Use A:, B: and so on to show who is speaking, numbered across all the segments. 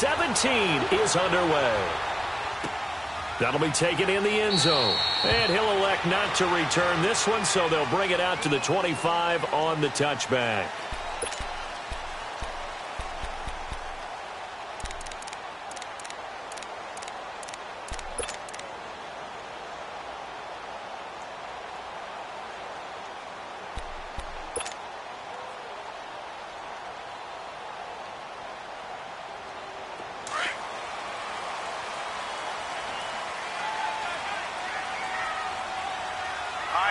A: 17 is underway. That'll be taken in the end zone. And he'll elect not to return this one, so they'll bring it out to the 25 on the touchback.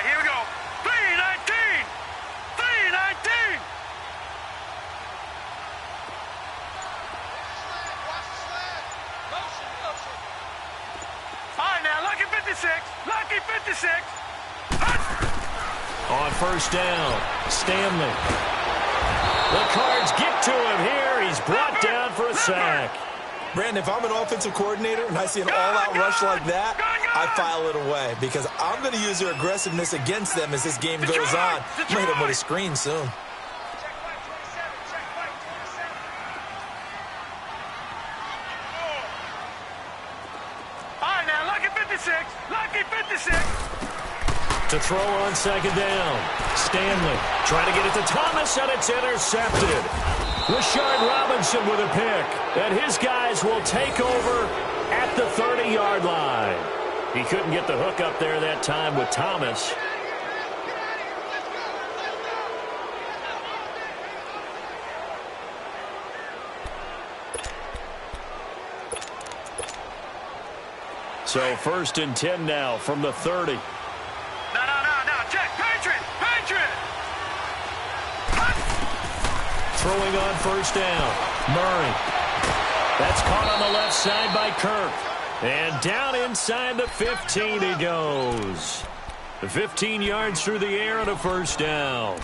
B: Here we go. 319! 319! All right, now, lucky 56. Lucky 56.
A: On first down, Stanley. The Cards get to him here. He's brought down for a sack.
C: Brandon, if I'm an offensive coordinator and I see an all-out rush like that, I file it away because I'm going to use their aggressiveness against them as this game goes on. I'm going to hit them with a screen soon.
B: All right, now, lucky 56. Lucky 56.
A: To throw on second down, Stanley trying to get it to Thomas, and it's intercepted. Rashard Robinson with a pick, and his guys will take over at the 30-yard line. He couldn't get the hook up there that time with Thomas. So 1st and 10 now from the 30.
B: No. Check. Patriot.
A: Throwing on first down, Murray. That's caught on the left side by Kirk. And down inside the 15 he goes. The 15 yards through the air and a first down.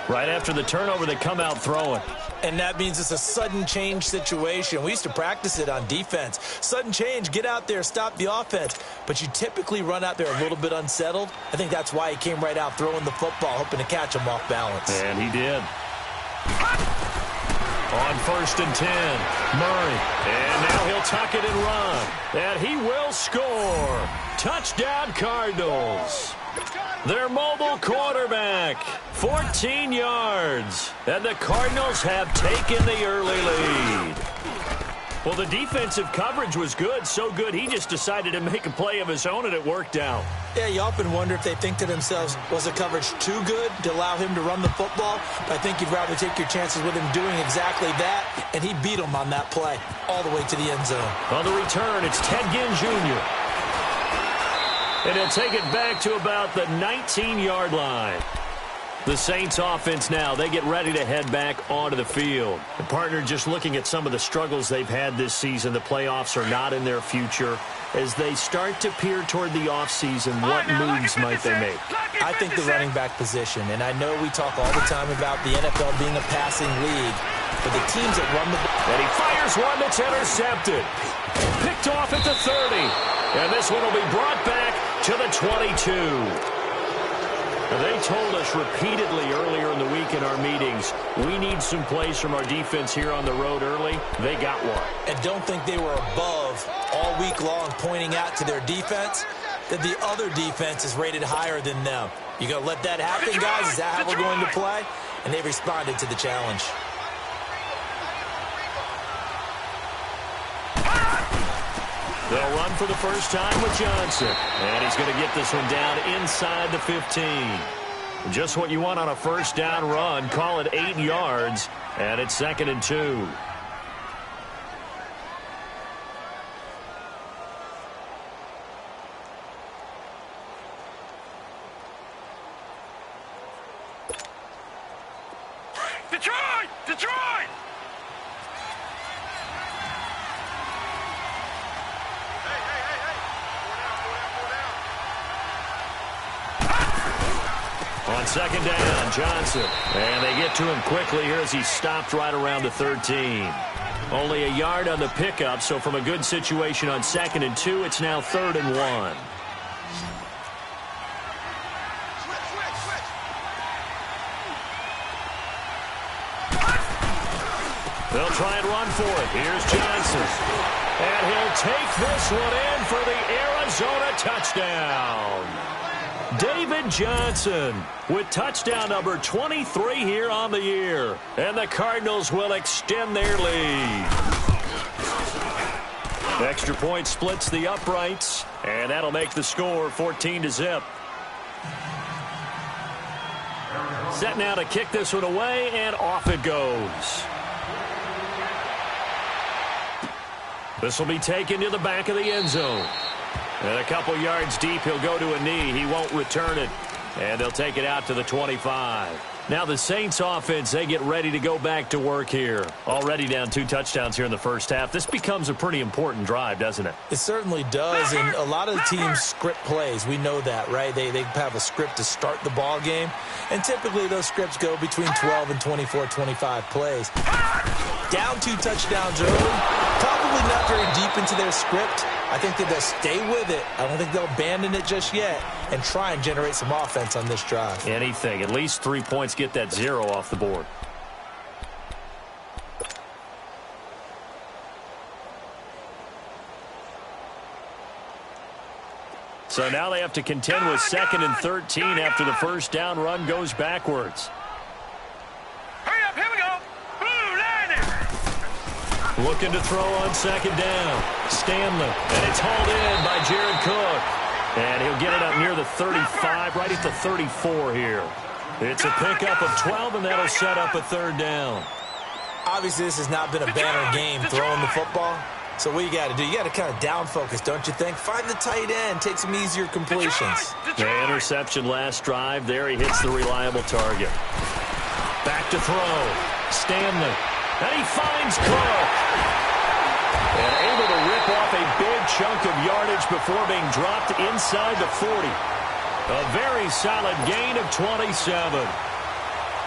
A: Right after the turnover, they come out throwing.
C: And that means it's a sudden change situation. We used to practice it on defense. Sudden change, get out there, stop the offense. But you typically run out there a little bit unsettled. I think that's why he came right out throwing the football, hoping to catch him off balance.
A: And he did. On 1st and 10, Murray. And now he'll tuck it and run. And he will score. Touchdown, Cardinals. Their mobile quarterback, 14 yards. And the Cardinals have taken the early lead. Well, the defensive coverage was good, so good he just decided to make a play of his own, and it worked out.
C: Yeah, you often wonder if they think to themselves, was the coverage too good to allow him to run the football? But I think you'd rather take your chances with him doing exactly that, and he beat him on that play all the way to the end zone.
A: On the return, it's Ted Ginn Jr. And he'll take it back to about the 19-yard line. The Saints offense now, they get ready to head back onto the field. The partner just looking at some of the struggles they've had this season. The playoffs are not in their future. As they start to peer toward the offseason, what moves might they make?
C: I think the running back position, and I know we talk all the time about the NFL being a passing league, but the teams that run the ball.
A: And he fires one that's intercepted. Picked off at the 30. And this one will be brought back to the 22. They told us repeatedly earlier in the week in our meetings, we need some plays from our defense here on the road early. They got one.
C: And don't think they were above all week long pointing out to their defense that the other defense is rated higher than them. You going to let that happen, guys? Is that how we're going to play? And they responded to the challenge.
A: They'll run for the first time with Johnson. And he's going to get this one down inside the 15. Just what you want on a first down run. Call it 8 yards. And it's 2nd and 2.
B: Detroit!
A: On second down, Johnson. And they get to him quickly here as he stopped right around the 13. Only a yard on the pickup, so from a good situation on 2nd and 2, it's now 3rd and 1. They'll try and run on for it. Here's Johnson. And he'll take this one in for the Arizona touchdown. David Johnson with touchdown number 23 here on the year. And the Cardinals will extend their lead. Extra point splits the uprights, and that'll make the score 14-0. Set now to kick this one away, and off it goes. This will be taken to the back of the end zone. And a couple yards deep, he'll go to a knee. He won't return it, and they'll take it out to the 25. Now the Saints offense, they get ready to go back to work here. Already down 2 touchdowns here in the first half. This becomes a pretty important drive, doesn't it?
C: It certainly does, and a lot of the teams script plays. We know that, right? They have a script to start the ball game, and typically those scripts go between 12 and 24, 25 plays. Down 2 touchdowns early, probably not very deep into their script. I think that they'll stay with it. I don't think they'll abandon it just yet and try and generate some offense on this drive.
A: Anything. At least 3 points, get that 0 off the board. So now they have to contend with 2nd and 13 after the first down run goes backwards.
B: Hurry up, here we go. Blue line.
A: Looking to throw on 2nd down. Stanley. And it's hauled in by Jared Cook. And he'll get it up near the 35, right at the 34 here. It's a pickup of 12, and that'll set up a 3rd down.
C: Obviously, this has not been a banner game throwing the football. So what you got to do, you got to kind of down focus, don't you think? Find the tight end, take some easier completions.
A: The interception last drive. There he hits the reliable target. Back to throw. Stanley. And he finds Cook. And able to rip off a big chunk of yardage before being dropped inside the 40. A very solid gain of 27.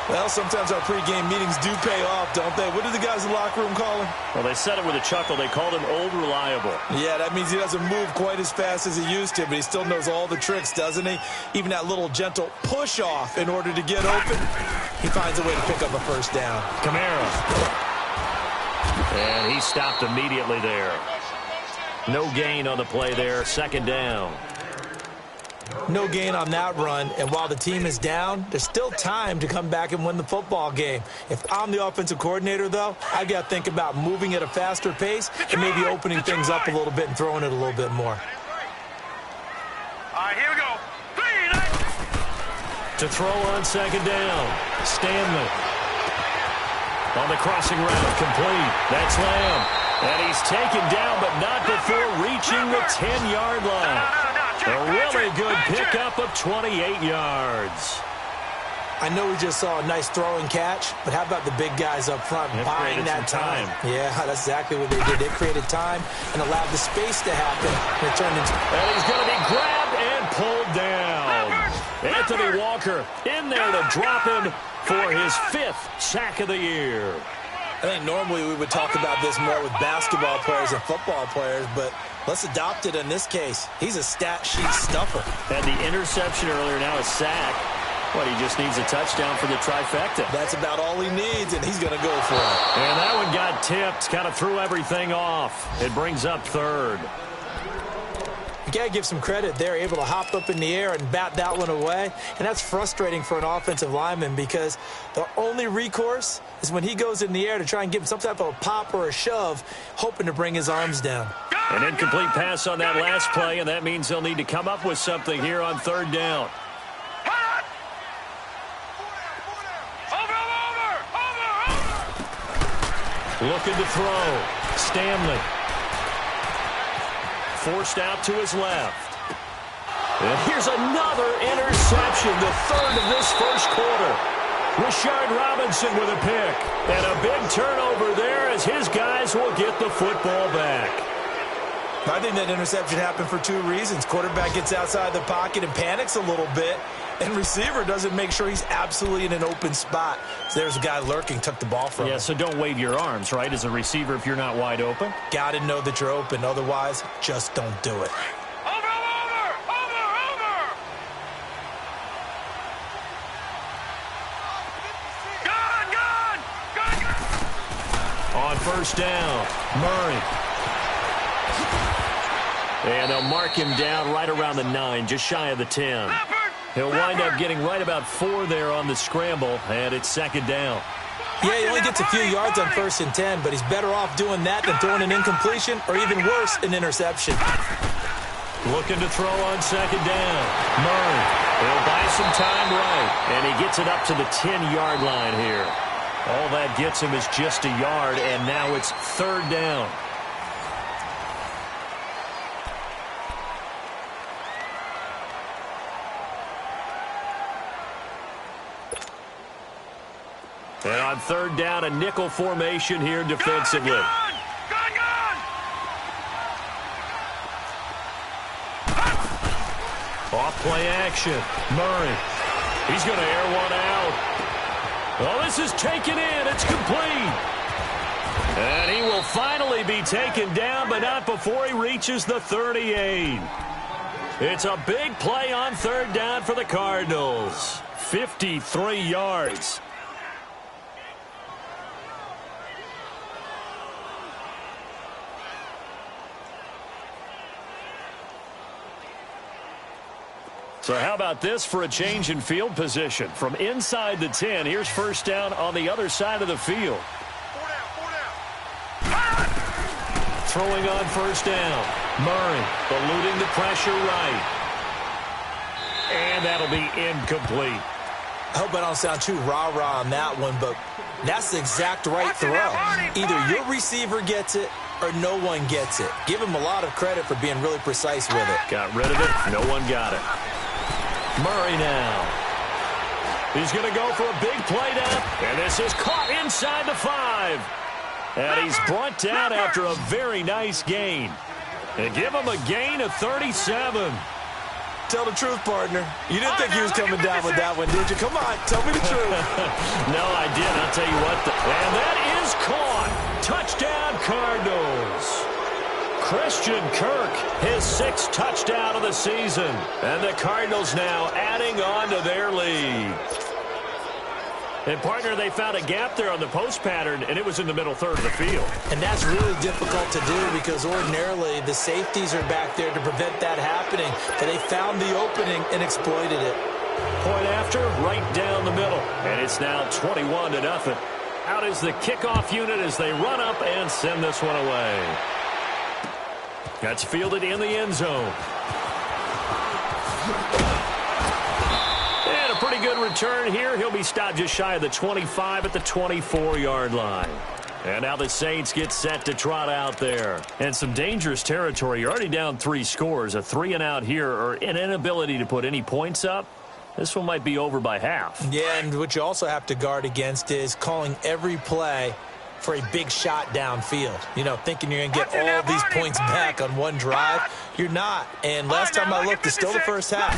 C: Well, sometimes our pregame meetings do pay off, don't they? What do the guys in the locker room call him?
A: Well, they said it with a chuckle. They called him Old Reliable.
C: Yeah, that means he doesn't move quite as fast as he used to, but he still knows all the tricks, doesn't he? Even that little gentle push-off in order to get open, he finds a way to pick up a first down.
A: Kamara. And he stopped immediately there. No gain on the play there. 2nd down.
C: No gain on that run, and while the team is down, there's still time to come back and win the football game. If I'm the offensive coordinator, though, I've got to think about moving at a faster pace and maybe opening things up a little bit and throwing it a little bit more.
B: All right, here we go. 3.
A: To throw on 2nd down. Stanley. On the crossing route, complete. That's Lamb. And he's taken down, but not before reaching the 10-yard line. A really good pickup of 28 yards.
C: I know we just saw a nice throw and catch, but how about the big guys up front buying that time? Yeah, that's exactly what they did. They created time and allowed the space to happen. And it turned into...
A: And he's going to be grabbed and pulled down. Anthony Walker in there to drop him for his 5th sack of the year.
C: I think normally we would talk about this more with basketball players and football players, but let's adopt it in this case. He's a stat sheet stuffer.
A: Had the interception earlier, now a sack. What, he just needs a touchdown for the trifecta.
C: That's about all he needs, and he's going to go for it.
A: And that one got tipped, kind of threw everything off. It brings up 3rd.
C: You got to give some credit. They're able to hop up in the air and bat that one away. And that's frustrating for an offensive lineman because the only recourse is when he goes in the air to try and give him some type of a pop or a shove, hoping to bring his arms down.
A: An incomplete pass on that last play, and that means they'll need to come up with something here on 3rd down. Looking to throw. Stanley. Forced out to his left. And here's another interception, the 3rd of this first quarter. Rashard Robinson with a pick. And a big turnover there as his guys will get the football back.
C: I think that interception happened for 2 reasons. Quarterback gets outside the pocket and panics a little bit, and receiver doesn't make sure he's absolutely in an open spot. So there's a guy lurking, took the ball from him.
A: Yeah, so don't wave your arms, right, as a receiver if you're not wide open.
C: Got to know that you're open. Otherwise, just don't do it.
B: Over! Gone!
A: On first down. Murray. And they'll mark him down right around the 9, just shy of the 10. He'll wind up getting right about 4 there on the scramble, and it's second down.
C: Yeah, he only gets a few yards on 1st and 10, but he's better off doing that than throwing an incompletion or even worse, an interception.
A: Looking to throw on second down. Murray. He'll buy some time right, and he gets it up to the 10-yard line here. All that gets him is just a yard, and now it's third down. And on third down, a nickel formation here defensively. Off play action. Murray. He's going to air one out. Well, this is taken in. It's complete. And he will finally be taken down, but not before he reaches the 38. It's a big play on third down for the Cardinals. 53 yards. So how about this for a change in field position? From inside the 10, here's first down on the other side of the field. Throwing on first down. Murray eluding the pressure right. And that'll be incomplete.
C: I hope I don't sound too rah-rah on that one, but that's the exact right throw. Either your receiver gets it or no one gets it. Give him a lot of credit for being really precise with it.
A: Got rid of it. No one got it. Murray now. He's going to go for a big play down. And this is caught inside the 5. And he's brought down after a very nice gain. And give him a gain of 37.
C: Tell the truth, partner. You didn't think he was coming down with that one, did you? Come on, tell me the truth.
A: No, I did. I'll tell you what. And that is caught. Touchdown, Cardinals. Christian Kirk, his 6th touchdown of the season. And the Cardinals now adding on to their lead. And, partner, they found a gap there on the post pattern, and it was in the middle third of the field.
C: And that's really difficult to do because ordinarily the safeties are back there to prevent that happening. But they found the opening and exploited it.
A: Point after, right down the middle. And it's now 21-0. Out is the kickoff unit as they run up and send this one away. That's fielded in the end zone. And a pretty good return here. He'll be stopped just shy of the 25 at the 24-yard line. And now the Saints get set to trot out there. And some dangerous territory. You're already down 3 scores. A 3-and-out here or an inability to put any points up. This one might be over by half.
C: Yeah, and what you also have to guard against is calling every play for a big shot downfield. You know, thinking you're going to get all these points back on one drive. You're not. And last time I looked, it's still the first half.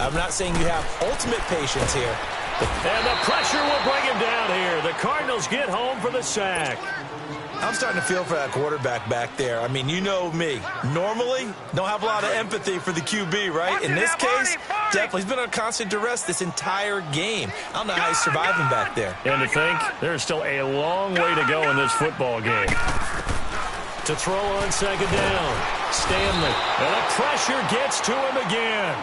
C: I'm not saying you have ultimate patience here.
A: And the pressure will bring him down here. The Cardinals get home for the sack.
C: I'm starting to feel for that quarterback back there. I mean, you know me. Normally, don't have a lot of empathy for the QB, right? In this case, definitely. He's been under constant duress this entire game. I don't know how he's surviving back there.
A: And to think, there's still a long way to go in this football game. To throw on second down, Stanley. And the pressure gets to him again.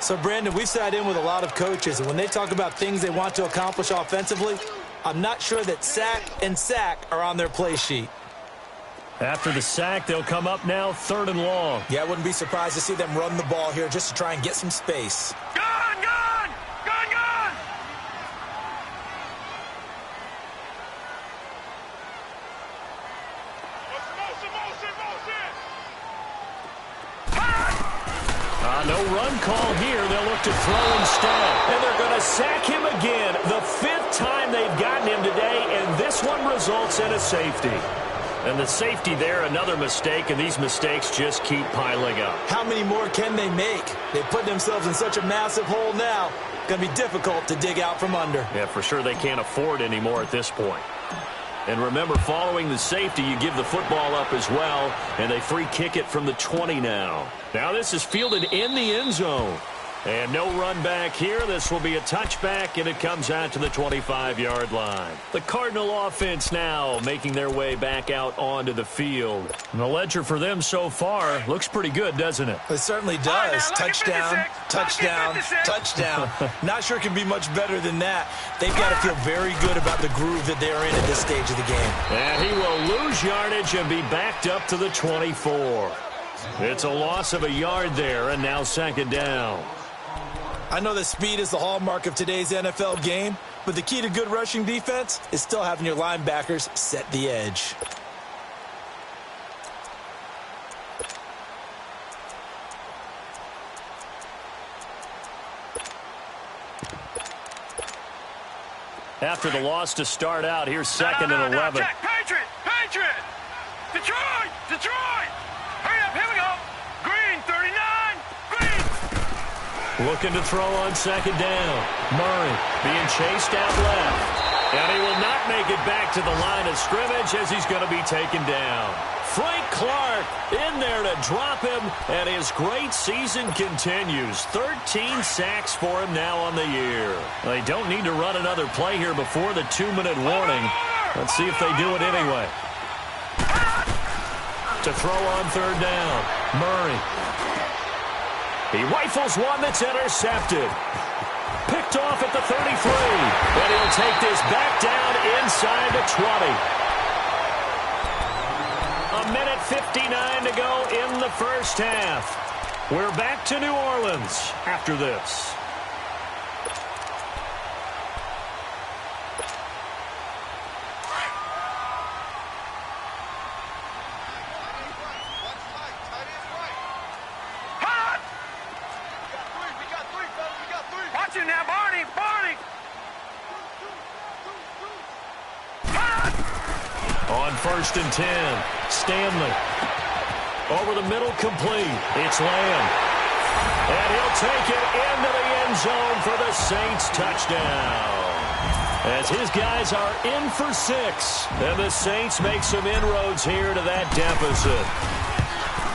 C: So, Brandon, we've sat in with a lot of coaches, and when they talk about things they want to accomplish offensively, I'm not sure that sack and sack are on their play sheet.
A: After the sack, they'll come up now 3rd and long.
C: Yeah, I wouldn't be surprised to see them run the ball here just to try and get some space.
B: Gone, gone! Gone, gone!
A: No run call here. They'll look to throw instead. And they're going to sack him again. The 5th time they've gotten him today, and this one results in a safety. And the safety there, another mistake, and these mistakes just keep piling up.
C: How many more can they make? They put themselves in such a massive hole now. Going to be difficult to dig out from under.
A: Yeah, for sure they can't afford any more at this point. And remember, following the safety, you give the football up as well, and they free kick it from the 20 now. Now this is fielded in the end zone. And no run back here. This will be a touchback, and it comes out to the 25-yard line. The Cardinal offense now making their way back out onto the field. And the ledger for them so far looks pretty good, doesn't it?
C: It certainly does. Touchdown, touchdown, touchdown. Not sure it can be much better than that. They've got to feel very good about the groove that they're in at this stage of the game.
A: And he will lose yardage and be backed up to the 24. It's a loss of a yard there, and now second down.
C: I know that speed is the hallmark of today's NFL game, but the key to good rushing defense is still having your linebackers set the edge.
A: After the loss to start out, here's second and 11.
B: Jack, Patriot! Detroit! Detroit! Hurry up, here we go! Green, 39!
A: Looking to throw on second down. Murray being chased out left. And he will not make it back to the line of scrimmage as he's going to be taken down. Frank Clark in there to drop him, and his great season continues. 13 sacks for him now on the year. They don't need to run another play here before the 2-minute warning. Let's see if they do it anyway. To throw on third down, Murray. He rifles one that's intercepted. Picked off at the 33. And he'll take this back down inside the 20. A minute 59 to go in the first half. We're back to New Orleans after this. First and 10. Stanley. Over the middle, complete. It's Lamb. And he'll take it into the end zone for the Saints touchdown. As his guys are in for 6. And the Saints make some inroads here to that deficit.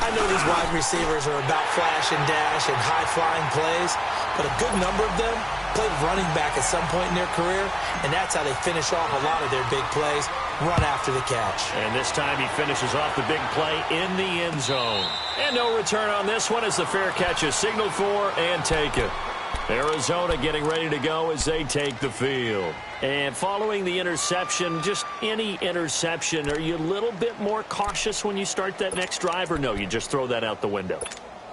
C: I know these wide receivers are about flash and dash and high-flying plays, but a good number of them played running back at some point in their career, and that's how they finish off a lot of their big plays, run after the catch.
A: And this time he finishes off the big play in the end zone. And no return on this one as the fair catch is signaled for and taken. Arizona getting ready to go as they take the field. And following the interception, just any interception, are you a little bit more cautious when you start that next drive, or no, you just throw that out the window?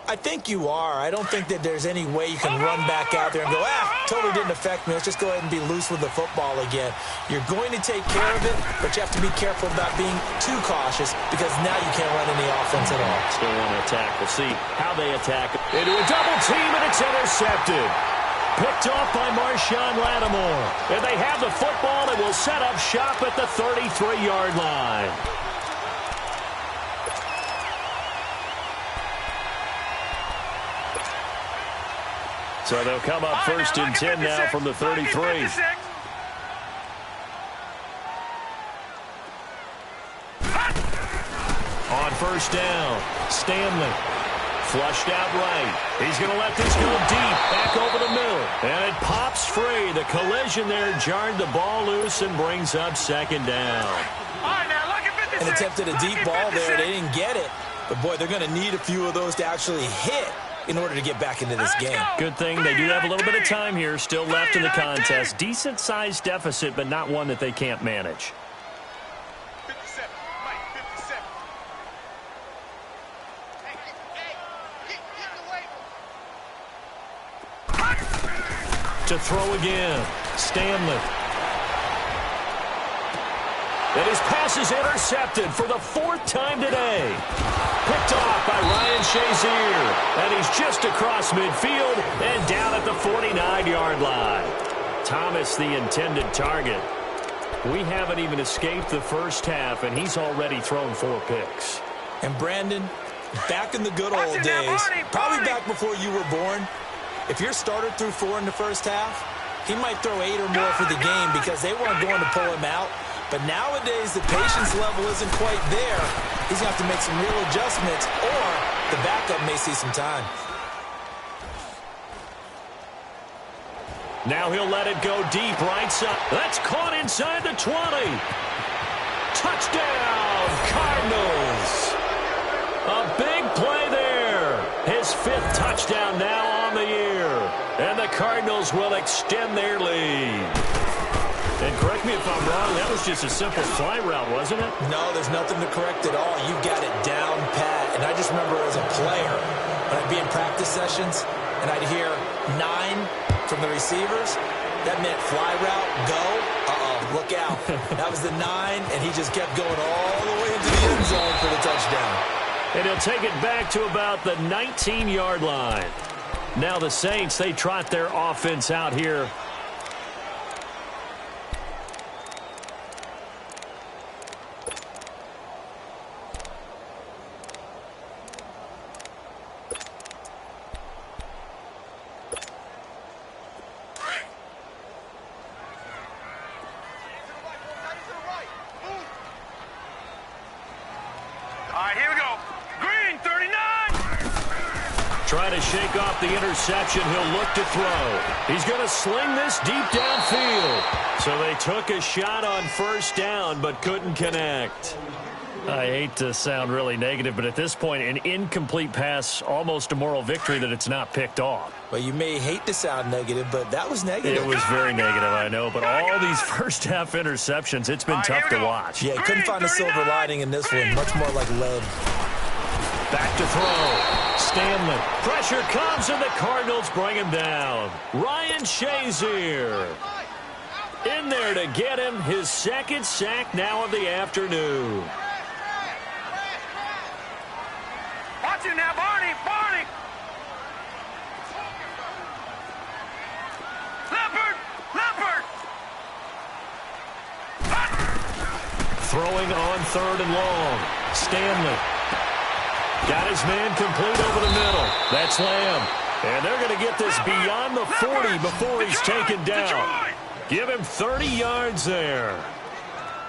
C: I think you are. I don't think that there's any way you can run back out there and go, totally didn't affect me. Let's just go ahead and be loose with the football again. You're going to take care of it, but you have to be careful about being too cautious because now you can't run any offense at all.
A: Still want to attack. We'll see how they attack. Into a double team, and it's intercepted. Picked off by Marshawn Lattimore. And they have the football and will set up shop at the 33-yard line. So they'll come up first and 10 now from the 33. On first down, Stanley. Flushed out right. He's going to let this go deep, back over the middle. And it pops free. The collision there jarred the ball loose and brings up second down.
C: And attempted a deep ball there. They didn't get it. But, boy, they're going to need a few of those to actually hit in order to get back into this game.
A: Good thing they do have a little bit of time here still left in the contest. Decent-sized deficit, but not one that they can't manage. To throw again, Stanley. And his pass is intercepted for the 4th time today. Picked off by Ryan Shazier. And he's just across midfield and down at the 49-yard line. Thomas, the intended target. We haven't even escaped the first half, and he's already thrown 4 picks.
C: And Brandon, back in the good old days, probably back before you were born, if your starter threw 4 in the first half, he might throw 8 or more for the game because they weren't going to pull him out. But nowadays, the patience level isn't quite there. He's going to have to make some real adjustments, or the backup may see some time.
A: Now he'll let it go deep right side. That's caught inside the 20. Touchdown, Cardinals. A big play there. His 5th touchdown now on the year. And the Cardinals will extend their lead. And correct me if I'm wrong, that was just a simple fly route, wasn't it?
C: No, there's nothing to correct at all. You got it down pat. And I just remember as a player, when I'd be in practice sessions, and I'd hear 9 from the receivers, that meant fly route, go, look out. That was the 9, and he just kept going all the way into the end zone for the touchdown.
A: And he'll take it back to about the 19-yard line. Now the Saints, they trot their offense out here. Trying to shake off the interception. He'll look to throw. He's going to sling this deep downfield. So they took a shot on first down but couldn't connect. I hate to sound really negative, but at this point, an incomplete pass, almost a moral victory that it's not picked off.
C: Well, you may hate to sound negative, but that was negative.
A: It was very negative, I know. But all these first-half interceptions, it's been tough to watch.
C: Yeah, couldn't find a silver lining in this one. Much more like lead.
A: Back to throw. Stanley. Pressure comes, and the Cardinals bring him down. Ryan Shazier in there to get him his 2nd sack now of the afternoon.
B: Watch it now, Barney! Barney! Leopard! Leopard!
A: Throwing on 3rd and long. Stanley. Got his man complete over the middle. That's Lamb. And they're going to get this beyond the 40 before he's taken down. Give him 30 yards there.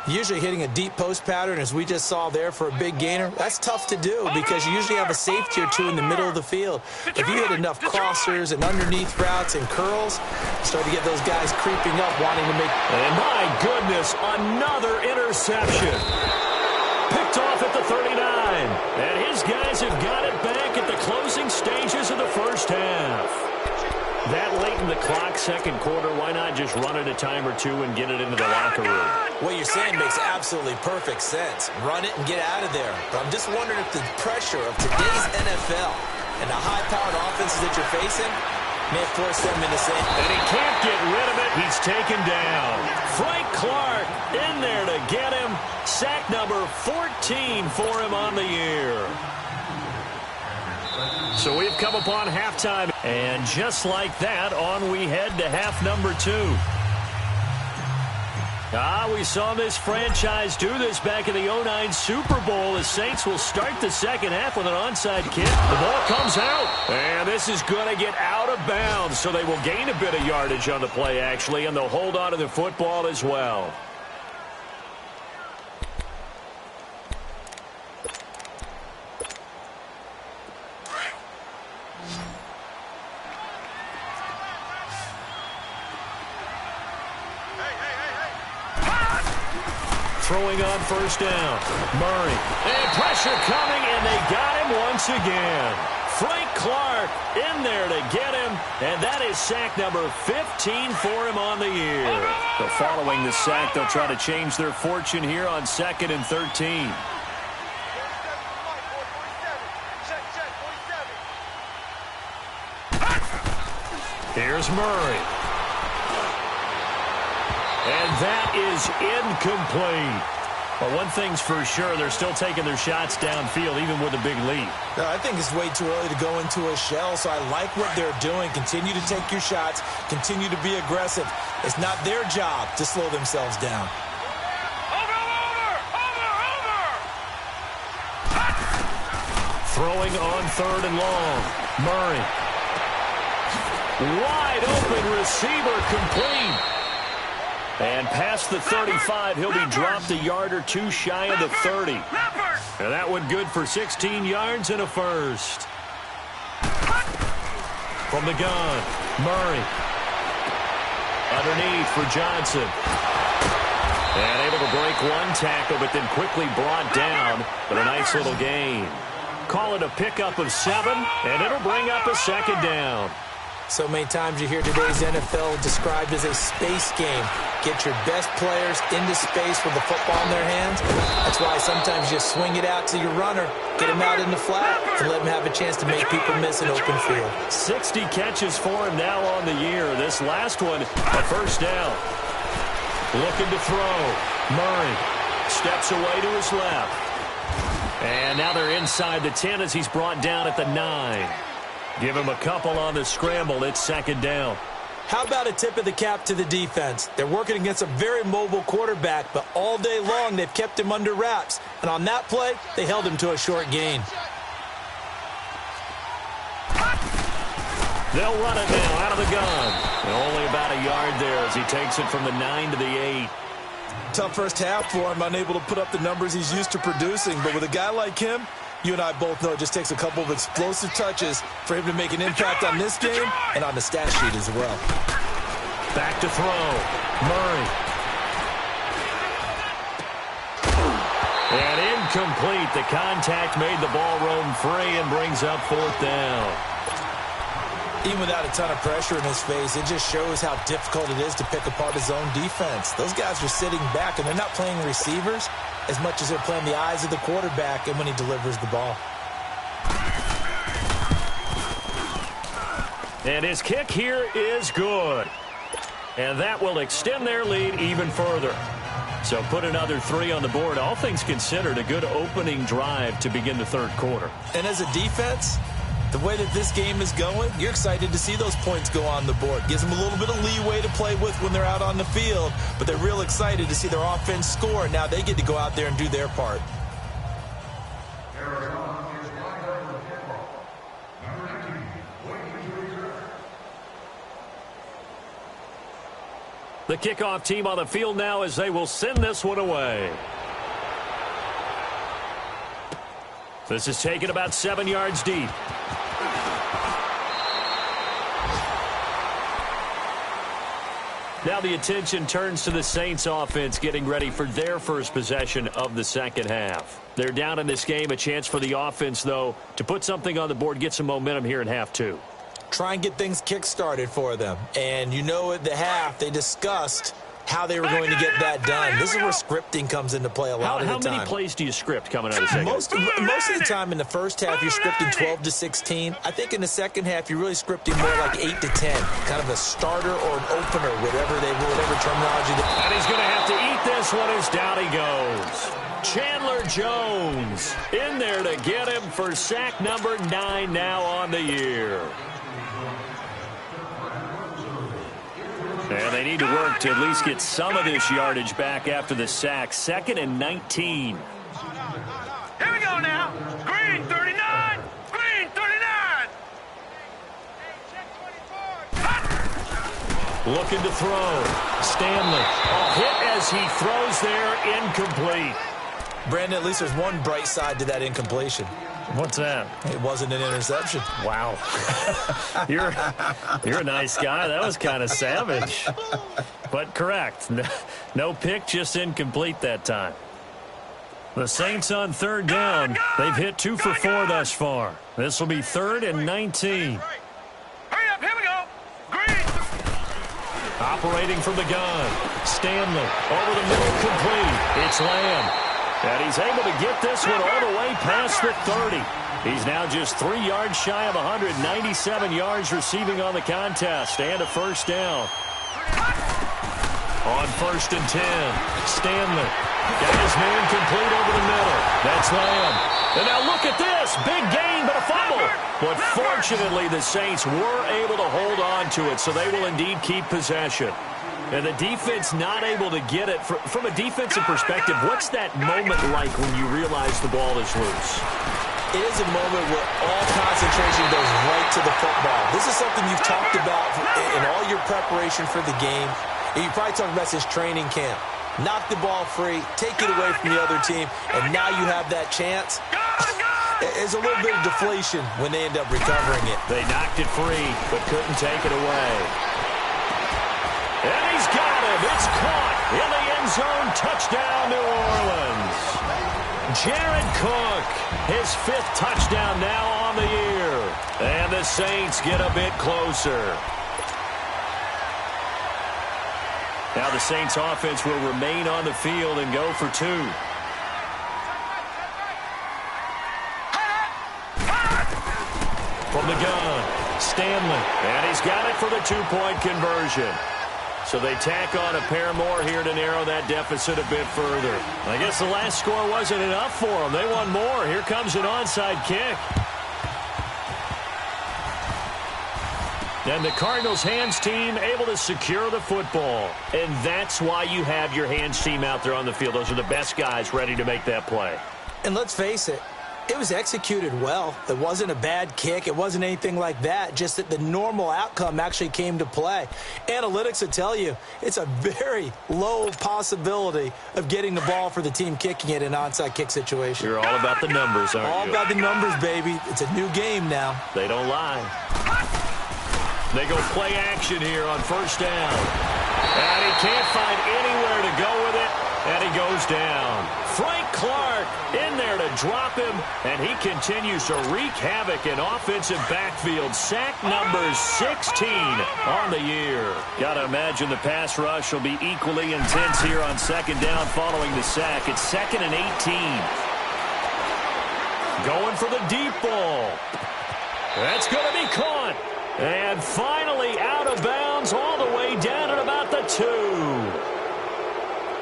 C: Usually hitting a deep post pattern, as we just saw there, for a big gainer, that's tough to do because you usually have a safety or two in the middle of the field. If you hit enough crossers and underneath routes and curls, you start to get those guys creeping up wanting to make...
A: And my goodness, another interception. Picked off at the 39. And his guys have got it back at the closing stages of the first half. That late in the clock, 2nd quarter, why not just run it a time or two and get it into the locker room?
C: What you're saying makes absolutely perfect sense. Run it and get out of there. But I'm just wondering if the pressure of today's NFL and the high-powered offenses that you're facing may have forced them into saying...
A: And he can't get rid of it. He's taken down. Frank Clark in there to get him. Sack number 14 for him on the year. So we've come upon halftime. And just like that, on we head to half number 2. We saw this franchise do this back in the 09 Super Bowl. The Saints will start the second half with an onside kick. The ball comes out, and this is going to get out of bounds, so they will gain a bit of yardage on the play, actually, and they'll hold on to the football as well. Throwing on first down. Murray. And pressure coming, and they got him once again. Frank Clark in there to get him, and that is sack number 15 for him on the year. So following the sack, they'll try to change their fortune here on 2nd and 13. Here's Murray. And that is incomplete. But one thing's for sure, they're still taking their shots downfield, even with a big lead.
C: No, I think it's way too early to go into a shell, so I like what they're doing. Continue to take your shots. Continue to be aggressive. It's not their job to slow themselves down.
A: Throwing on 3rd and long. Murray. Wide open receiver, complete. And past the 35, he'll be dropped a yard or two shy of the 30. And that one good for 16 yards and a first. From the gun, Murray. Underneath for Johnson. And able to break one tackle, but then quickly brought down. But a nice little gain. Call it a pickup of 7, and it'll bring up a second down.
C: So many times you hear today's NFL described as a space game. Get your best players into space with the football in their hands. That's why sometimes you swing it out to your runner, get him out in the flat, and let him have a chance to make people miss an open field.
A: 60 catches for him now on the year. This last one, a first down. Looking to throw. Murray steps away to his left. And now they're inside the 10 as he's brought down at the 9. Give him a couple on the scramble. It's second down.
C: How about a tip of the cap to the defense? They're working against a very mobile quarterback, but all day long they've kept him under wraps. And on that play, they held him to a short gain.
A: They'll run it now out of the gun. And only about a yard there as he takes it from the 9 to the 8.
C: Tough first half for him, unable to put up the numbers he's used to producing. But with a guy like him, you and I both know it just takes a couple of explosive touches for him to make an impact on this game and on the stat sheet as well.
A: Back to throw. Murray. And incomplete. The contact made the ball roam free and brings up fourth down.
C: Even without a ton of pressure in his face, it just shows how difficult it is to pick apart his own defense. Those guys are sitting back, and they're not playing receivers as much as they're playing the eyes of the quarterback and when he delivers the ball.
A: And his kick here is good. And that will extend their lead even further. So put another 3 on the board. All things considered, a good opening drive to begin the third quarter.
C: And as a defense, the way that this game is going, you're excited to see those points go on the board. Gives them a little bit of leeway to play with when they're out on the field, but they're real excited to see their offense score. Now they get to go out there and do their part.
A: The kickoff team on the field now as they will send this one away. This is taken about 7 yards deep. Now the attention turns to the Saints offense getting ready for their first possession of the second half. They're down in this game. A chance for the offense, though, to put something on the board, get some momentum here in half 2.
C: Try and get things kick-started for them. And you know at the half they discussed how they were going to get that done. This is where scripting comes into play a lot of the time.
A: How many plays do you script coming out of the second?
C: Most of the time in the first half, you're scripting 12 to 16. I think in the second half, you're really scripting more like 8 to 10. Kind of a starter or an opener, whatever terminology.
A: And he's going to have to eat this one as down he goes. Chandler Jones in there to get him for sack number 9 now on the year. And they need to work to at least get some of this yardage back after the sack. 2nd and 19.
B: Here we go now. Green 39. Green 39.
A: Looking to throw. Stanley. A hit as he throws there. Incomplete.
C: Brandon, at least there's one bright side to that incompletion.
A: What's that?
C: It wasn't an interception.
A: Wow. You're a nice guy. That was kind of savage. But correct. No pick, just incomplete that time. The Saints on third down. They've hit 2 for 4 thus far. This will be 3rd and 19.
B: Hurry up, here we go. Green.
A: Operating from the gun. Stanley over the middle, complete. It's Lamb. And he's able to get this one all the way past the 30. He's now just 3 yards shy of 197 yards receiving on the contest. And a first down. On 1st and 10, Stanley got his man complete over the middle. That's Lamb. And now look at this. Big gain, but a fumble. But fortunately, the Saints were able to hold on to it, so they will indeed keep possession. And the defense not able to get it. From a defensive perspective, what's that moment like when you realize the ball is loose?
C: It is a moment where all concentration goes right to the football. This is something you've talked about in all your preparation for the game. And you probably talked about this training camp. Knock the ball free, take it away from the other team, and now you have that chance. There's a little bit of deflation when they end up recovering it.
A: They knocked it free, but couldn't take it away. And He's got him. It's caught in the end zone. Touchdown, New Orleans. Jared Cook, his 5th touchdown now on the year. And the Saints get a bit closer. Now the Saints offense will remain on the field and go for 2. From the gun, Stanley. And he's got it for the 2-point conversion. So they tack on a pair more here to narrow that deficit a bit further. I guess the last score wasn't enough for them. They want more. Here comes an onside kick. And the Cardinals' hands team able to secure the football. And that's why you have your hands team out there on the field. Those are the best guys ready to make that play.
C: And let's face it, it was executed well. It wasn't a bad kick. It wasn't anything like that. Just that the normal outcome actually came to play. Analytics will tell you it's a very low possibility of getting the ball for the team kicking it in an onside kick situation.
A: You're all about the numbers, aren't you?
C: All about the numbers, baby. It's a new game now.
A: They don't lie. They go play action here on 1st down. And he can't find anywhere to go with it. And he goes down. Frank Clark in there to drop him, and he continues to wreak havoc in offensive backfield. Sack number 16 on the year. Got to imagine the pass rush will be equally intense here on 2nd down following the sack. It's 2nd and 18. Going for the deep ball. That's going to be caught. And finally out of bounds all the way down at about the 2.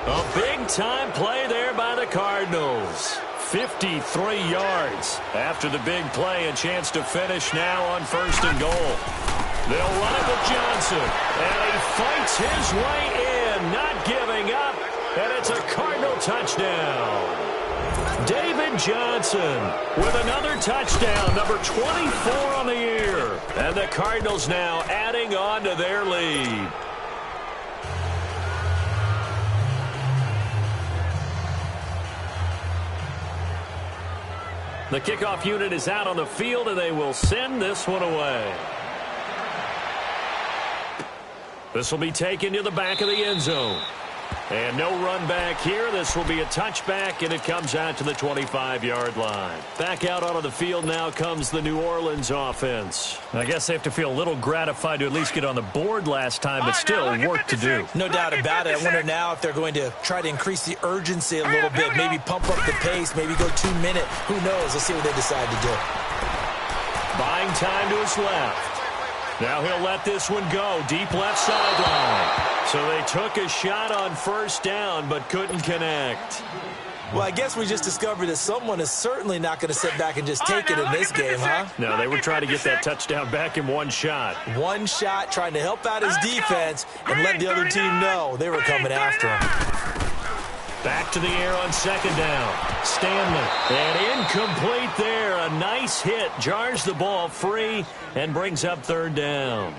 A: A big-time play there by the Cardinals. 53 yards after the big play. A chance to finish now on 1st and goal. They'll run it with Johnson. And he fights his way in, not giving up. And it's a Cardinal touchdown. David Johnson with another touchdown, number 24 on the year. And the Cardinals now adding on to their lead. The kickoff unit is out on the field, and they will send this one away. This will be taken to the back of the end zone. And no run back here. This will be a touchback, and it comes out to the 25-yard line. Back out onto the field now comes the New Orleans offense. I guess they have to feel a little gratified to at least get on the board last time, but still work to do.
C: No doubt about it. I wonder now if they're going to try to increase the urgency a little bit, maybe pump up the pace, maybe go 2-minute. Who knows? Let's see what they decide to do.
A: Buying time to his left. Now he'll let this one go. Deep left sideline. So they took a shot on 1st down, but couldn't connect.
C: Well, I guess we just discovered that someone is certainly not going to sit back and just take it in this game, huh?
A: No, they were trying to get that touchdown back in one shot.
C: One shot, trying to help out his defense and let the other team know they were coming after him.
A: Back to the air on 2nd down. Stanley. And incomplete there. A nice hit. Jars the ball free and brings up 3rd down.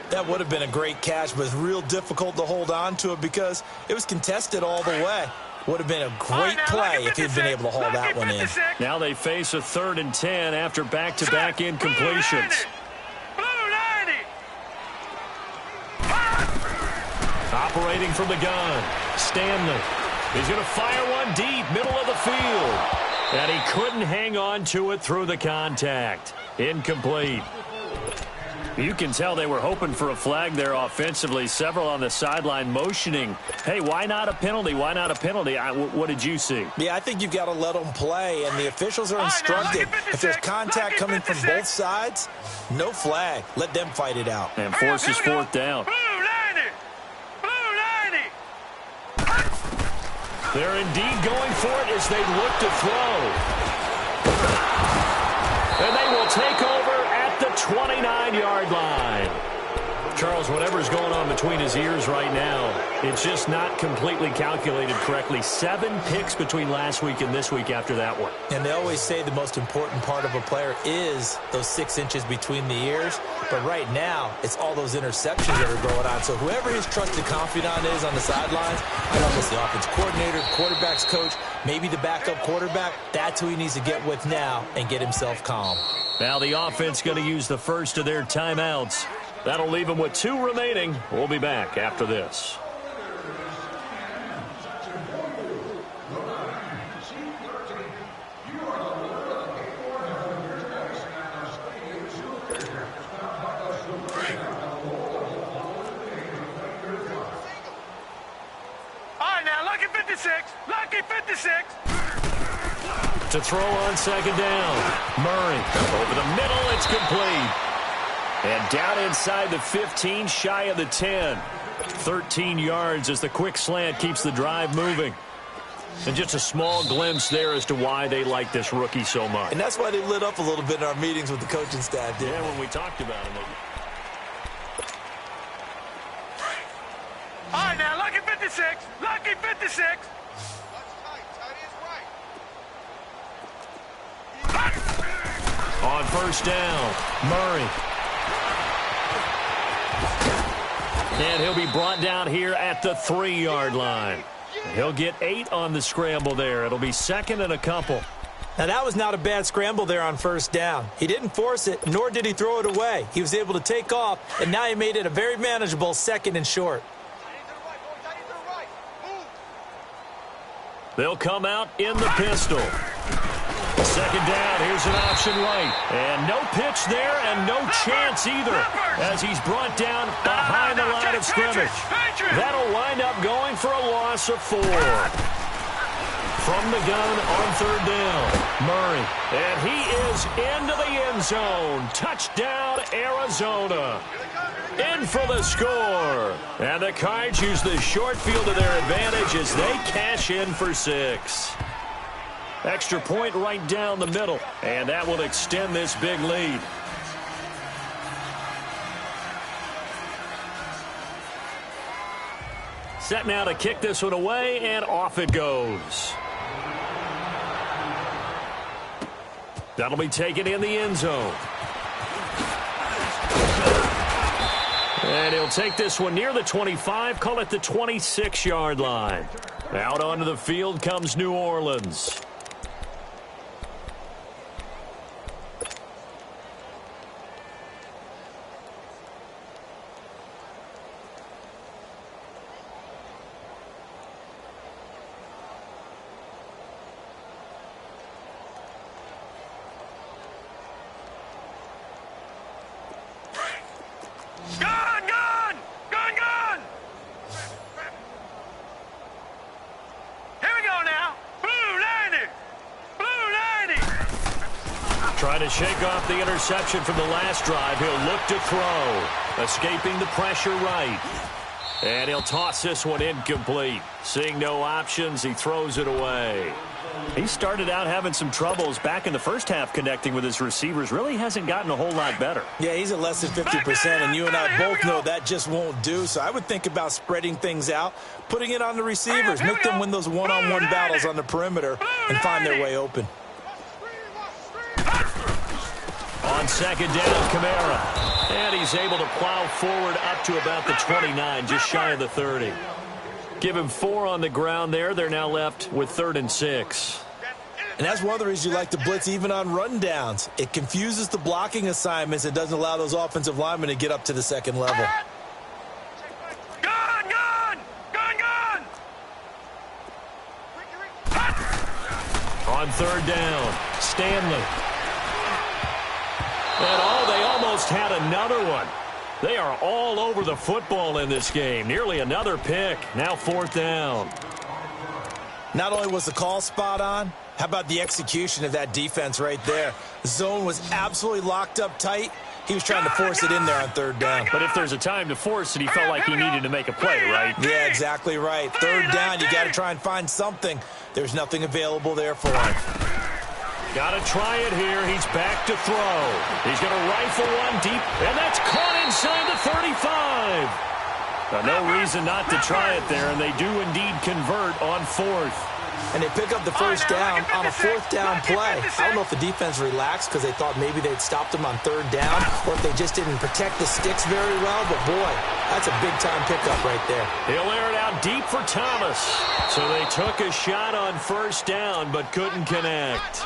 C: That would have been a great catch, but it's real difficult to hold on to it because it was contested all the way. Would have been a great play if he'd been able to haul that one in.
A: Now they face a 3rd and 10 after back-to-back incompletions. Operating from the gun, Stanley. He's going to fire one deep, middle of the field. And he couldn't hang on to it through the contact. Incomplete. You can tell they were hoping for a flag there offensively. Several on the sideline motioning. Hey, why not a penalty? Why not a penalty? What did you see?
C: Yeah, I think you've got to let them play, and the officials are instructed. If there's contact coming from both sides, no flag. Let them fight it out.
A: And forces 4th down. They're indeed going for it as they look to throw. And they will take over at the 29-yard line. Charles, whatever's going on between his ears right now, it's just not completely calculated correctly. 7 picks between last week and this week after that one.
C: And they always say the most important part of a player is those 6 inches between the ears. But right now, it's all those interceptions that are going on. So whoever his trusted confidant is on the sidelines, I don't know if it's the offense coordinator, quarterback's coach, maybe the backup quarterback, that's who he needs to get with now and get himself calm.
A: Now the offense going to use the first of their timeouts. That'll leave him with 2 remaining. We'll be back after this.
B: Lucky 56.
A: To throw on second down. Murray over the middle. It's complete. And down inside the 15, shy of the 10. 13 yards as the quick slant keeps the drive moving. And just a small glimpse there as to why they like this rookie so much.
C: And that's why they lit up a little bit in our meetings with the coaching staff, didn't
A: when we talked about him.
B: All right, now, lucky 56. Lucky 56.
A: On first down, Murray. And he'll be brought down here at the 3-yard line. He'll get 8 on the scramble there. It'll be second and a couple.
C: Now, that was not a bad scramble there on first down. He didn't force it, nor did he throw it away. He was able to take off, and now he made it a very manageable second and short.
A: They'll come out in the pistol. Second down, here's an option right. And no pitch there and no chance either as he's brought down behind the line of scrimmage. That'll wind up going for a loss of 4. From the gun on third down, Murray. And he is into the end zone. Touchdown, Arizona. In for the score. And the Cards use the short field to their advantage as they cash in for 6. Extra point right down the middle. And that will extend this big lead. Set now to kick this one away, and off it goes. That'll be taken in the end zone. And he'll take this one near the 25, call it the 26-yard line. Out onto the field comes New Orleans. Trying to shake off the interception from the last drive. He'll look to throw. Escaping the pressure right. And he'll toss this one incomplete. Seeing no options, he throws it away. He started out having some troubles back in the first half connecting with his receivers. Really hasn't gotten a whole lot better.
C: Yeah, he's at less than 50%, and you and I both know that just won't do. So I would think about spreading things out, putting it on the receivers, make them win those one-on-one battles on the perimeter and find their way open.
A: On second down, Kamara. And he's able to plow forward up to about the 29, just shy of the 30. Give him 4 on the ground there. They're now left with 3rd and 6.
C: And that's one of the reasons you like to blitz even on rundowns. It confuses the blocking assignments. It doesn't allow those offensive linemen to get up to the second level.
A: On third down, Stanley. And they almost had another one. They are all over the football in this game. Nearly another pick. Now 4th down.
C: Not only was the call spot on, how about the execution of that defense right there? The zone was absolutely locked up tight. He was trying to force it in there on 3rd down.
A: But if there's a time to force it, he felt like he needed to make a play, right?
C: Yeah, exactly right. 3rd down, you got to try and find something. There's nothing available there for him.
A: Got to try it here. He's back to throw. He's going to rifle one deep, and that's caught inside the 35. No reason not to try it there, and they do indeed convert on 4th.
C: And they pick up the first down on a 4th down play. I don't know if the defense relaxed because they thought maybe they'd stopped them on 3rd down, or if they just didn't protect the sticks very well. But, boy, that's a big-time pickup right there.
A: He'll air it out deep for Thomas. So they took a shot on 1st down but couldn't connect.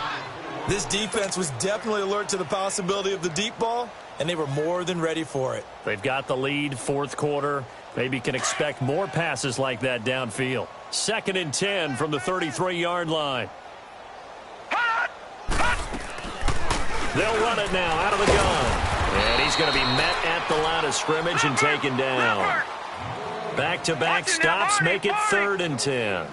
C: This defense was definitely alert to the possibility of the deep ball, and they were more than ready for it.
A: They've got the lead, fourth quarter. Maybe can expect more passes like that downfield. 2nd and 10 from the 33-yard line. They'll run it now out of the gun. And he's going to be met at the line of scrimmage and taken down. Back-to-back stops make it 3rd and 10.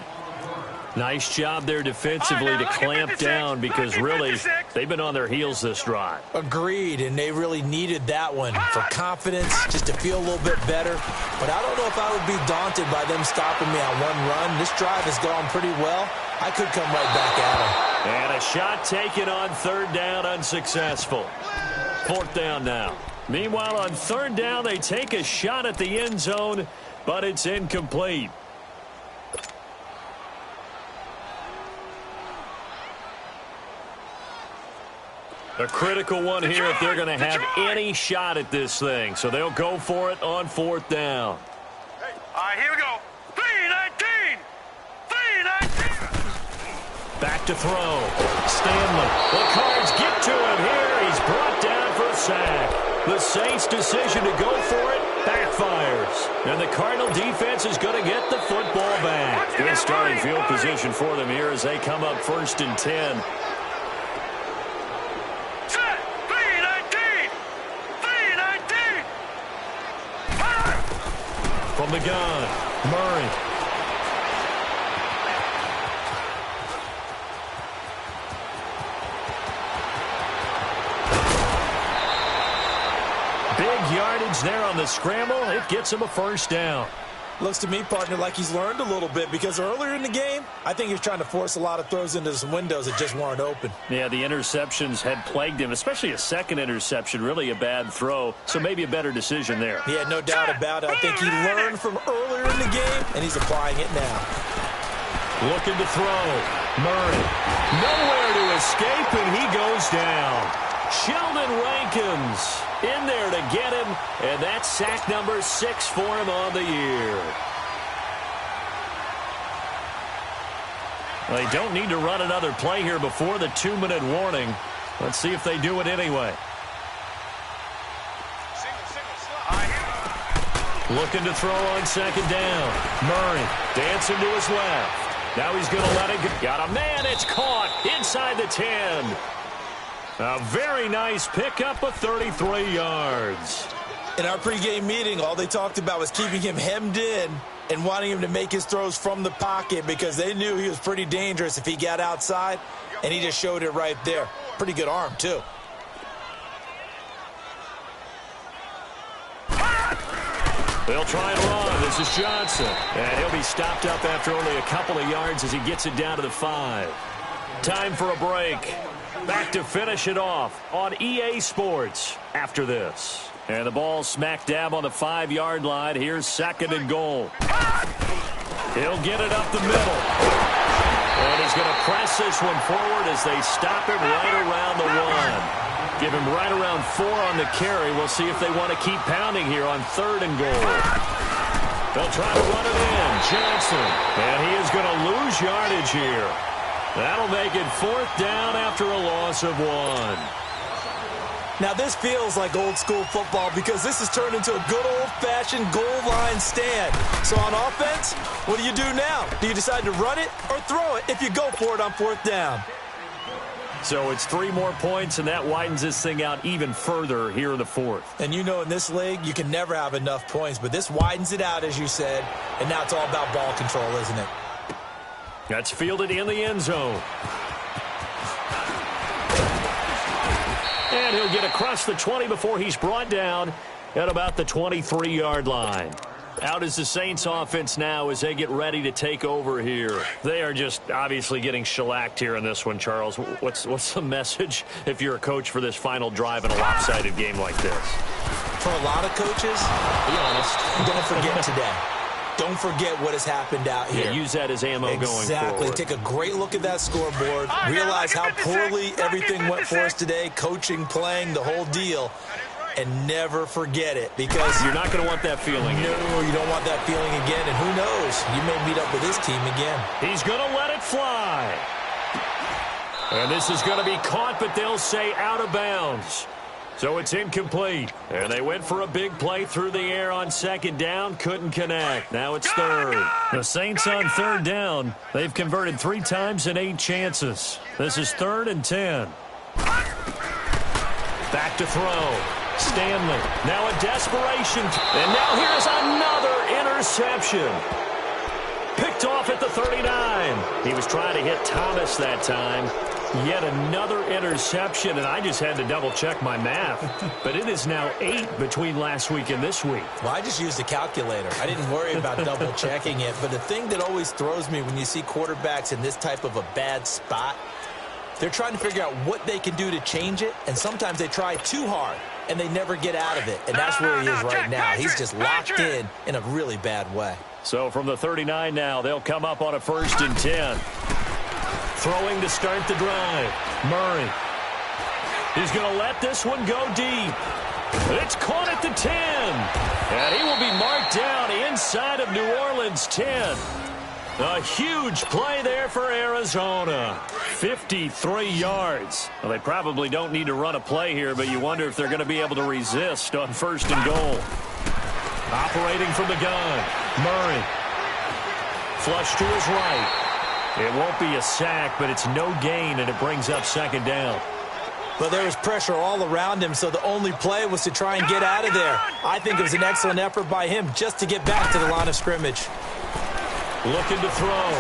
A: Nice job there defensively to clamp down because really they've been on their heels this drive.
C: Agreed, and they really needed that one for confidence, just to feel a little bit better. But I don't know if I would be daunted by them stopping me on one run. This drive has gone pretty well. I could come right back at them.
A: And a shot taken on 3rd down, unsuccessful. 4th down now. Meanwhile, on 3rd down, they take a shot at the end zone, but it's incomplete. A critical one here if they're going to have any shot at this thing. So they'll go for it on 4th down.
B: All right, here we go. 3-19. 3-19.
A: Back to throw. Stanley. The Cards get to him here. He's brought down for a sack. The Saints' decision to go for it backfires. And the Cardinal defense is going to get the football back. Good starting field position for them here as they come up 1st and 10. From the gun, Murray. Big yardage there on the scramble. It gets him a 1st down.
C: Looks to me, partner, like he's learned a little bit because earlier in the game, I think he was trying to force a lot of throws into some windows that just weren't open.
A: Yeah, the interceptions had plagued him, especially a second interception, really a bad throw, so maybe a better decision there.
C: Yeah, no doubt about it. I think he learned from earlier in the game, and he's applying it now.
A: Looking to throw. Murray. Nowhere to escape, and he goes down. Sheldon Rankins in there to get him, and that's sack number 6 for him on the year. Well, they don't need to run another play here before the 2-minute warning. Let's see if they do it anyway. Looking to throw on 2nd down. Murray dancing to his left. Now he's going to let it go. Got a man. It's caught inside the 10. A very nice pickup of 33 yards.
C: In our pregame meeting, all they talked about was keeping him hemmed in and wanting him to make his throws from the pocket because they knew he was pretty dangerous if he got outside, and he just showed it right there. Pretty good arm, too.
A: They'll try and run. This is Johnson. And he'll be stopped up after only a couple of yards as he gets it down to the 5. Time for a break. Back to finish it off on EA Sports after this. And the ball smack dab on the 5-yard line. Here's 2nd and goal. He'll get it up the middle. And he's going to press this one forward as they stop him right around the 1. Give him right around 4 on the carry. We'll see if they want to keep pounding here on 3rd and goal. They'll try to run it in. Johnson. And he is going to lose yardage here. That'll make it 4th down after a loss of 1.
C: Now, this feels like old-school football because this has turned into a good old-fashioned goal line stand. So on offense, what do you do now? Do you decide to run it or throw it if you go for it on 4th down?
A: So it's 3 more points, and that widens this thing out even further here in the 4th.
C: And you know in this league, you can never have enough points, but this widens it out, as you said, and now it's all about ball control, isn't it?
A: That's fielded in the end zone. And he'll get across the 20 before he's brought down at about the 23-yard line. Out is the Saints offense now as they get ready to take over here. They are just obviously getting shellacked here in this one, Charles. What's the message if you're a coach for this final drive in a lopsided game like this?
C: For a lot of coaches, be honest, don't forget today. Don't forget what has happened out here.
A: Yeah, use that as ammo going forward.
C: Exactly. Take a great look at that scoreboard. Realize how poorly everything went for us today. Coaching, playing, the whole deal. And never forget it because
A: you're not going to want that feeling.
C: No, you don't want that feeling again. And who knows? You may meet up with this team again.
A: He's going to let it fly. And this is going to be caught, but they'll say out of bounds. So it's incomplete. And they went for a big play through the air on second down. Couldn't connect. Now it's third. The Saints on third down. They've converted 3 times in 8 chances. This is 3rd and 10. Back to throw. Stanley. Now a desperation. And now here's another interception. Picked off at the 39. He was trying to hit Thomas that time. Yet another interception, and I just had to double-check my math. But it is now 8 between last week and this week.
C: Well, I just used a calculator. I didn't worry about double-checking it. But the thing that always throws me when you see quarterbacks in this type of a bad spot, they're trying to figure out what they can do to change it, and sometimes they try too hard, and they never get out of it. And that's where he is right now. He's just locked in a really bad way.
A: So from the 39 now, they'll come up on a 1st and 10. Throwing to start the drive. Murray. He's going to let this one go deep. It's caught at the 10. And he will be marked down inside of New Orleans 10. A huge play there for Arizona. 53 yards. Well, they probably don't need to run a play here, but you wonder if they're going to be able to resist on 1st and goal. Operating from the gun. Murray. Flush to his right. It won't be a sack, but it's no gain, and it brings up 2nd down.
C: But there was pressure all around him, so the only play was to try and get out of there. I think it was an excellent effort by him just to get back to the line of scrimmage.
A: Looking to throw.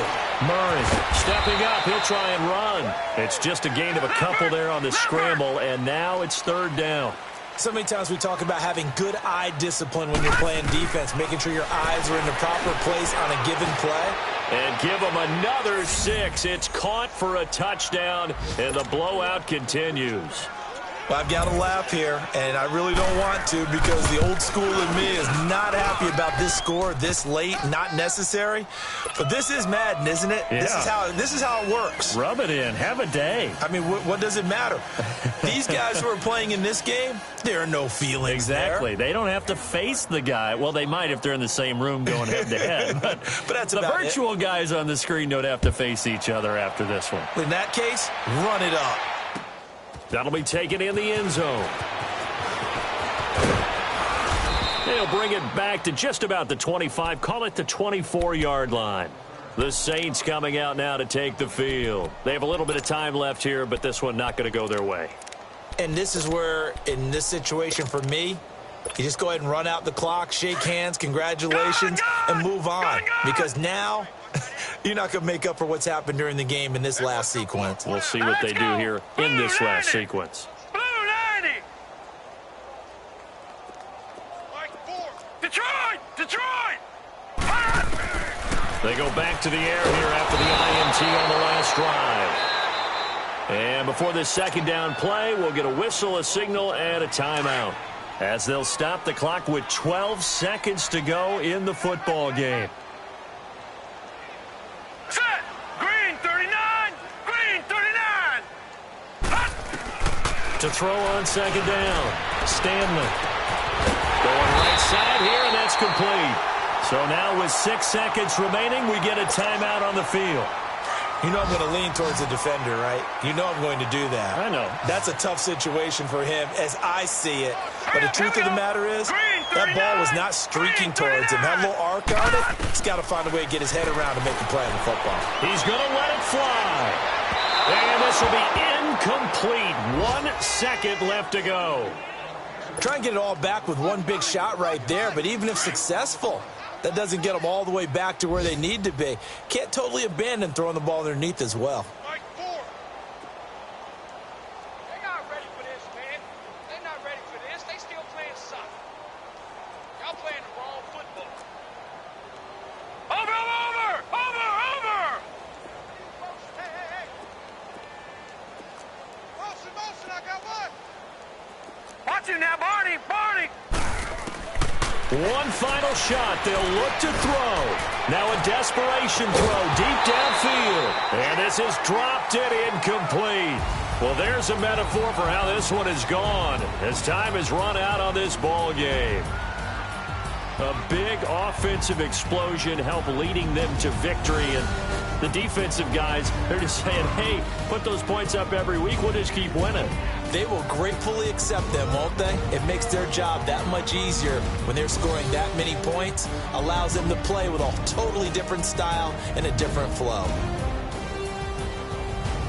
A: Murray stepping up. He'll try and run. It's just a gain of a couple there on the scramble, and now it's 3rd down.
C: So many times we talk about having good eye discipline when you're playing defense, making sure your eyes are in the proper place on a given play.
A: And give them another 6. It's caught for a touchdown, and the blowout continues.
C: Well, I've got to laugh here, and I really don't want to because the old school in me is not happy about this score this late, not necessary. But this is Madden, isn't it?
A: Yeah.
C: This is how it works.
A: Rub it in. Have a day.
C: I mean, what does it matter? These guys who are playing in this game, there are no feelings
A: Exactly.
C: there.
A: They don't have to face the guy. Well, they might if they're in the same room going head-to-head. But
C: that's
A: the
C: about
A: virtual guys on the screen don't have to face each other after this one.
C: In that case, run it up.
A: That'll be taken in the end zone. They'll bring it back to just about the 25, call it the 24-yard line. The Saints coming out now to take the field. They have a little bit of time left here, but this one not going to go their way.
C: And this is where, in this situation for me, you just go ahead and run out the clock, shake hands, congratulations, and move on. Because now you're not going to make up for what's happened during the game in this last sequence.
A: We'll see what they do here in this last sequence.
B: Blue 90. Detroit! Detroit!
A: They go back to the air here after the INT on the last drive. And before this 2nd down play, we'll get a whistle, a signal, and a timeout, as they'll stop the clock with 12 seconds to go in the football game.
B: Set! Green 39! Green 39! Hot!
A: To throw on 2nd down, Stanley. Going right side here, and that's complete. So now with 6 seconds remaining, we get a timeout on the field.
C: You know I'm going to lean towards the defender, right? You know I'm going to do that.
A: I know.
C: That's a tough situation for him as I see it. But the truth of the matter is, that ball was not streaking towards him. That little arc on it, he's got to find a way to get his head around to make a play on the football.
A: He's going to let it fly. And this will be incomplete. 1 second left to go.
C: Try and get it all back with one big shot right there, but even if successful, that doesn't get them all the way back to where they need to be. Can't totally abandon throwing the ball underneath as well.
B: They're not ready for this, man. They're not ready for this. They still playing soccer. Y'all playing the wrong football. Over! Hey. Motion, I got one. Watch him now, Barney.
A: One final shot. They'll look to throw. Now a desperation throw deep downfield. And this is dropped and incomplete. Well, there's a metaphor for how this one is gone as time has run out on this ball game. A big offensive explosion helped leading them to victory, and The defensive guys, they're just saying, hey, put those points up every week. We'll just keep winning.
C: They will gratefully accept them, won't they? It makes their job that much easier when they're scoring that many points, allows them to play with a totally different style and a different flow.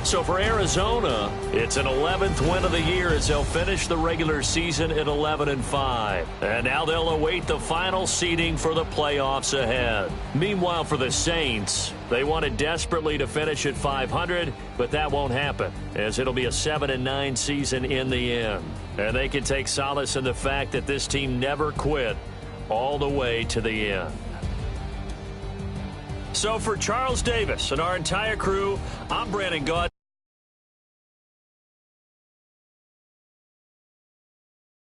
A: So for Arizona, it's an 11th win of the year as they'll finish the regular season at 11-5. And now they'll await the final seeding for the playoffs ahead. Meanwhile, for the Saints, they wanted desperately to finish at 500, but that won't happen, as it'll be a 7-9 season in the end. And they can take solace in the fact that this team never quit all the way to the end. So for Charles Davis and our entire crew, I'm Brandon Gaud.